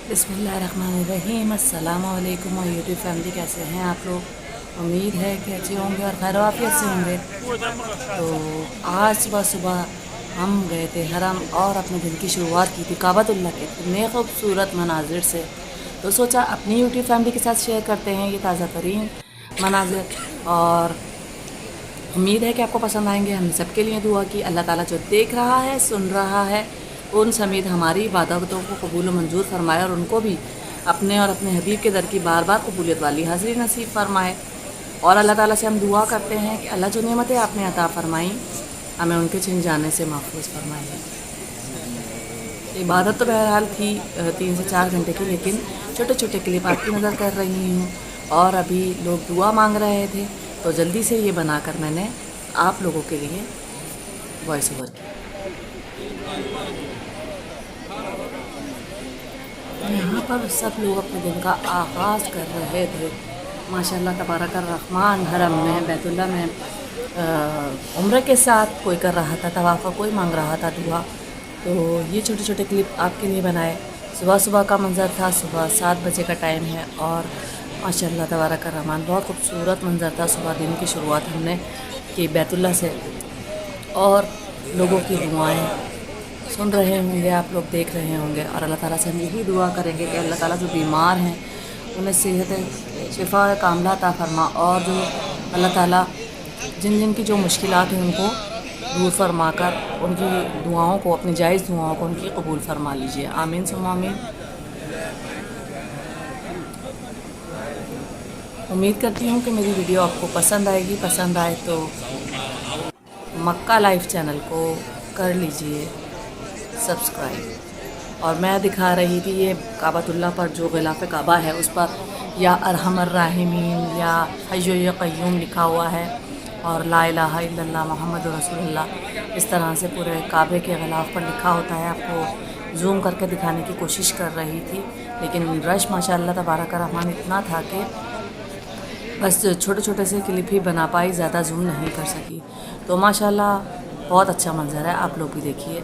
बिस्मिल्लाहिर्रहमानिर्रहीम। अस्सलामु अलैकुम और यूट्यूब फैमिली, कैसे हैं आप लोग? उम्मीद है कि अच्छे होंगे और खैर आफियत से होंगे। तो आज सुबह सुबह हम गए थे हरम और अपने दिन की शुरुआत की थी काबतुल्लाह के इतने खूबसूरत मनाजिर से। तो सोचा अपनी यूट्यूब फैमिली के साथ शेयर करते हैं ये ताज़ा तरीन मनाजिर, और उम्मीद है कि आपको पसंद आएंगे। हमने सबके लिए दुआ की, अल्लाह ताला जो देख रहा है सुन रहा है उन समेत हमारी इबादतों को कबूल मंजूर फरमाए और उनको भी अपने और अपने हबीब के दर की बार बार कबूलियत वाली हाज़िरी नसीब फरमाए। और अल्लाह ताला से हम दुआ करते हैं कि अल्लाह जो नेमतें आपने अता फरमाई हमें उनके छिन जाने से महफूज फरमाए। इबादत तो बहरहाल थी 3 से 4 घंटे की, लेकिन छोटे छोटे क्लिप आपकी नज़र कर रही हूँ और अभी लोग दुआ मांग रहे थे तो जल्दी से ये बनाकर मैंने आप लोगों के लिए वॉइस ओवर की। यहाँ पर सब लोग अपने दिन का आगाज़ कर रहे थे। माशाल्लाह तबारक रहमान हरम में बैतुल्लाह में उम्र के साथ कोई कर रहा था तवाफ़, कोई मांग रहा था दुआ। तो ये छोटे छोटे क्लिप आपके लिए बनाए। सुबह सुबह का मंज़र था, सुबह 7 बजे का टाइम है और माशाल्लाह तबारक रहमान बहुत खूबसूरत मंज़र था। सुबह दिन की शुरुआत हमने की बैतुल्लाह से और लोगों की दुआएं सुन रहे होंगे, आप लोग देख रहे होंगे। और अल्लाह ताला से हम यही दुआ करेंगे कि अल्लाह ताला जो बीमार हैं उन्हें सेहत शिफा कामला अता फरमा, और जो अल्लाह ताला जिन जिन की जो मुश्किलात हैं उनको दूर फरमा कर उनकी दुआओं को, अपनी जायज़ दुआओं को उनकी कबूल फरमा लीजिए। आमीन सुम्मा आमीन। उम्मीद करती हूँ कि मेरी वीडियो आपको पसंद आएगी। पसंद आए तो मक्का लाइफ चैनल को कर लीजिए सब्सक्राइब। और मैं दिखा रही थी ये काबतुल्लाह पर जो ग़िलाफ़ काबा है उस पर या अरहमर राहिमीन या हय्यु या क़य्यूम लिखा हुआ है और ला इलाहा इल्लल्लाह मुहम्मद रसूलुल्लाह इस तरह से पूरे काबे के ग़िलाफ़ पर लिखा होता है। आपको जूम करके दिखाने की कोशिश कर रही थी, लेकिन रश माशाअल्लाह तबारक रहमान इतना था कि बस छोटे छोटे से क्लिप ही बना पाई, ज़्यादा जूम नहीं कर सकी। तो माशाअल्लाह बहुत अच्छा मंज़र है, आप लोग भी देखिए।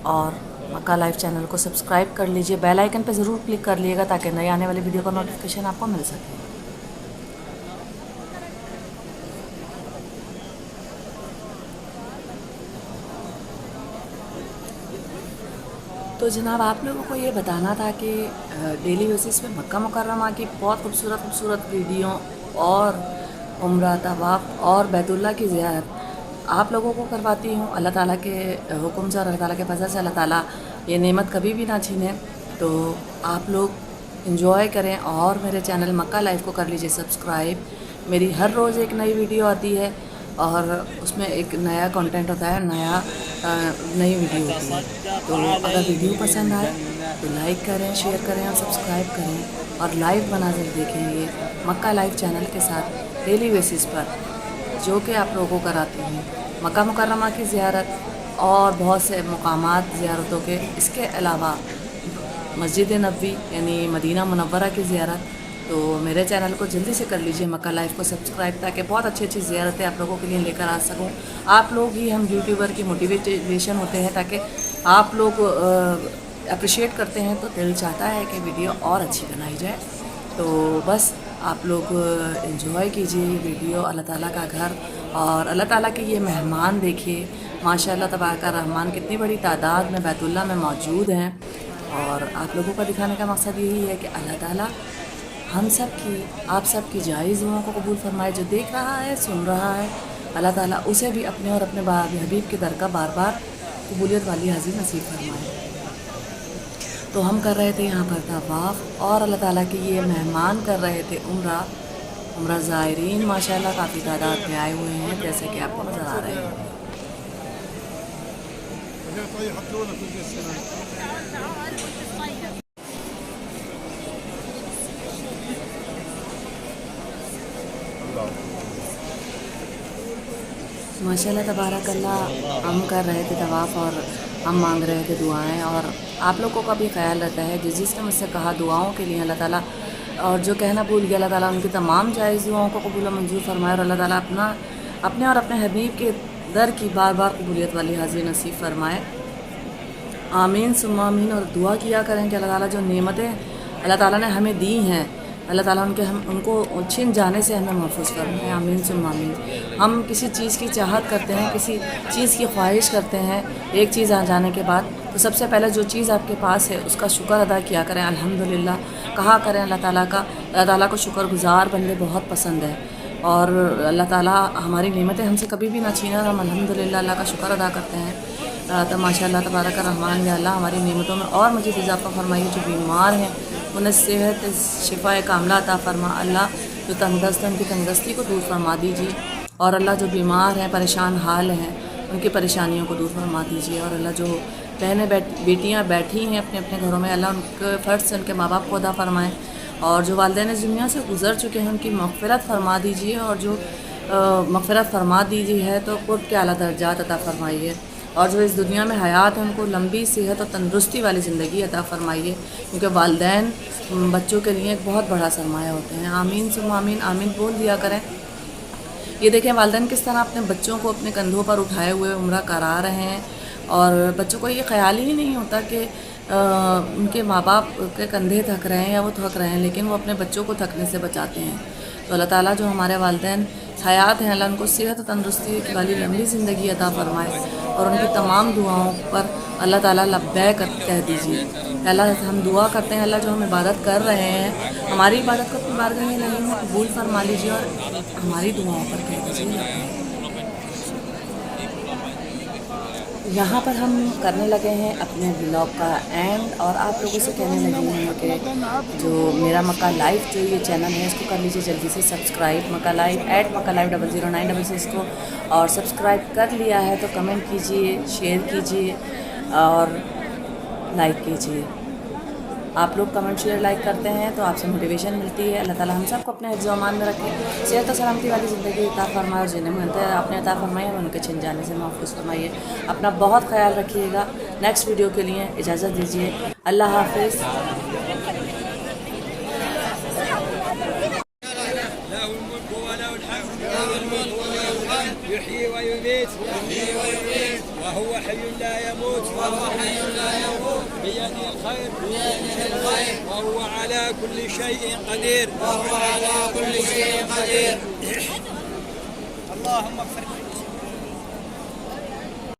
और मक्का लाइव चैनल को सब्सक्राइब कर लीजिए, बेल आइकन पे ज़रूर क्लिक कर लीजिएगा ताकि नई आने वाली वीडियो का नोटिफिकेशन आपको मिल सके। तो जनाब आप लोगों को ये बताना था कि डेली बेसिस पे मक्का मुकर्रमा की बहुत खूबसूरत खूबसूरत वीडियो और उम्रा तवाफ़ और बैतुल्लाह की ज़ियारत आप लोगों को करवाती हूँ। अल्लाह ताला के हुक्म से और अल्लाह ताला के फज़ल से अल्लाह ताला ये नेमत कभी भी ना छीने। तो आप लोग इंजॉय करें और मेरे चैनल मक्का लाइफ को कर लीजिए सब्सक्राइब। मेरी हर रोज़ एक नई वीडियो आती है और उसमें एक नया कंटेंट होता है, नई वीडियो होती है। तो अगर वीडियो पसंद आए तो लाइक करें, शेयर करें और सब्सक्राइब करें और लाइव मनाज़िर देखेंगे मक्का लाइव चैनल के साथ डेली बेसिस पर, जो कि आप लोगों को कराती हूँ मक्का मुकर्रमा की ज़ियारत और बहुत से मकामात ज़ियारतों के। इसके अलावा मस्जिद नबवी यानी मदीना मुनव्वरा की ज़ियारत। तो मेरे चैनल को जल्दी से कर लीजिए मक्का लाइफ को सब्सक्राइब, ताकि बहुत अच्छी अच्छी ज़ियारतें आप लोगों के लिए लेकर आ सकूँ। आप लोग ही हम यूट्यूबर की मोटिवेशन होते हैं, ताकि आप लोग अप्रिशिएट करते हैं तो दिल चाहता है कि वीडियो और अच्छी बनाई जाए। तो बस आप लोग एंजॉय कीजिए ये वीडियो। अल्लाह ताला का घर और अल्लाह ताला के ये मेहमान देखिए, माशाअल्लाह तबारक रहमान कितनी बड़ी तादाद में बैतुल्लाह में मौजूद हैं। और आप लोगों का दिखाने का मकसद यही है कि अल्लाह ताला हम सब की, आप सब की जायज़ दुआओं को कबूल फरमाए। जो देख रहा है सुन रहा है अल्लाह ताला उसे भी अपने और अपने हबीब के दर का बार बार कबूलियत वाली हाज़िरी नसीब फरमाए। तो हम कर रहे थे यहाँ पर तवाफ़ और अल्लाह ताला के ये मेहमान कर रहे थे उम्रा ज़ायरीन माशाअल्लाह काफ़ी तादाद में आए हुए हैं, जैसे कि आपको नज़र आ रहे हैं। माशाल्लाह तबारक अल्लाह हम कर रहे थे तवाफ़ और हम मांग रहे थे दुआएं। और आप लोगों का भी ख्याल रहता है जिसने मुझसे कहा दुआओं के लिए अल्लाह ताला, और जो कहना भूल गया अल्लाह ताला उनकी तमाम जायज़ दुआओं को कबूल मंजूर फरमाए और अल्लाह ताला अपने और अपने हबीब के दर की बार बार कबूलियत वाली हाज़िरी नसीब फरमाए। آمین ثم آمین، اور دعا کیا کریں کہ اللہ تعالیٰ جو نعمتیں اللہ تعالیٰ نے ہمیں دی ہیں، اللہ تعالیٰ ان کو چھن جانے سے ہمیں محفوظ فرمائے، آمین ثم آمین۔ ہم کسی چیز کی چاہت کرتے ہیں، کسی چیز کی خواہش کرتے ہیں ایک چیز آ جانے کے بعد، تو سب سے پہلے جو چیز آپ کے پاس ہے اس کا شکر ادا کیا کریں، الحمدللہ کہا کریں اللہ تعالیٰ کا۔ اللہ تعالیٰ کو شکر گزار بندے بہت پسند ہے، اور اللہ تعالیٰ ہماری نعمتیں ہم سے کبھی بھی نہ چھینے، اور ہم الحمدللہ اللہ کا شکر ادا کرتے ہیں۔ تو ماشاء اللہ تبارک الرحمن، یا اللہ ہماری نعمتوں میں اور مزید اضافہ فرمائیے۔ جو بیمار ہیں انہیں صحت شفا کاملہ عطا فرما اللہ، جو تندرست ہیں ان کی تندرستی کو دور فرما دیجیے، اور اللہ جو بیمار ہیں پریشان حال ہیں ان کی پریشانیوں کو دور فرما دیجیے، اور اللہ جو بہنیں بیٹیاں بیٹھی ہیں اپنے اپنے گھروں میں، اللہ ان کے فرض سے ان کے ماں باپ کو عطا فرمائیں، اور جو والدین اس دنیا سے گزر چکے ہیں ان کی مغفرت فرما دیجیے، اور جو مغفرت فرما دیجیے ہے تو قرب کے اعلیٰ درجات عطا فرمائیے، اور جو اس دنیا میں حیات ہیں ان کو لمبی صحت اور تندرستی والی زندگی عطا فرمائیے، کیونکہ والدین بچوں کے لیے ایک بہت بڑا سرمایہ ہوتے ہیں۔ آمین ثم آمین، آمین بول دیا کریں۔ یہ دیکھیں والدین کس طرح اپنے بچوں کو اپنے کندھوں پر اٹھائے ہوئے عمرہ کرا رہے ہیں، اور بچوں کو یہ خیال ہی نہیں ہوتا کہ ان کے ماں باپ کے کندھے تھک رہے ہیں یا وہ تھک رہے ہیں، لیکن وہ اپنے بچوں کو تھکنے سے بچاتے ہیں۔ تو اللہ تعالیٰ جو ہمارے والدین حیات ہیں، اللہ ان کو صحت و تندرستی والی لمبی زندگی عطا فرمائے، اور ان کی تمام دعاؤں پر اللہ تعالیٰ لبیک کہہ دیجیے۔ اللہ ہم دعا کرتے ہیں، اللہ جو ہم عبادت کر رہے ہیں ہماری عبادت کو اپنی بارگاہ الہی میں قبول فرما لیجیے، اور ہماری دعاؤں پر کہہ دیجیے۔ یہاں پر ہم کرنے لگے ہیں اپنے بلاگ کا اینڈ، اور آپ لوگوں سے کہنے لگے ہیں کہ جو میرا مکہ لائف جو یہ چینل ہے اس کو کر لیجیے جلدی سے سبسکرائب، مکہ لائف @مکہ_live000966 کو، اور سبسکرائب کر لیا ہے تو کمنٹ کیجیے، شیئر کیجیے اور لائک کیجیے۔ آپ لوگ کمنٹ شیئر لائک کرتے ہیں تو آپ سے موٹیویشن ملتی ہے۔ اللہ تعالیٰ ہم سب کو اپنے حفظ و امان میں رکھے، صحت و سلامتی والی زندگی عطا فرمائے، اور جنہیں منتے آپ نے عطا فرمائے ہمیں ان کے چھن جانے سے محفوظ فرمائیے۔ اپنا بہت خیال رکھیے گا۔ نیکسٹ ویڈیو کے لیے اجازت دیجیے، اللہ حافظ۔ يحيي ويميت وهو حي لا يموت بيده الخير وهو على كل شيء قدير اللهم اغفر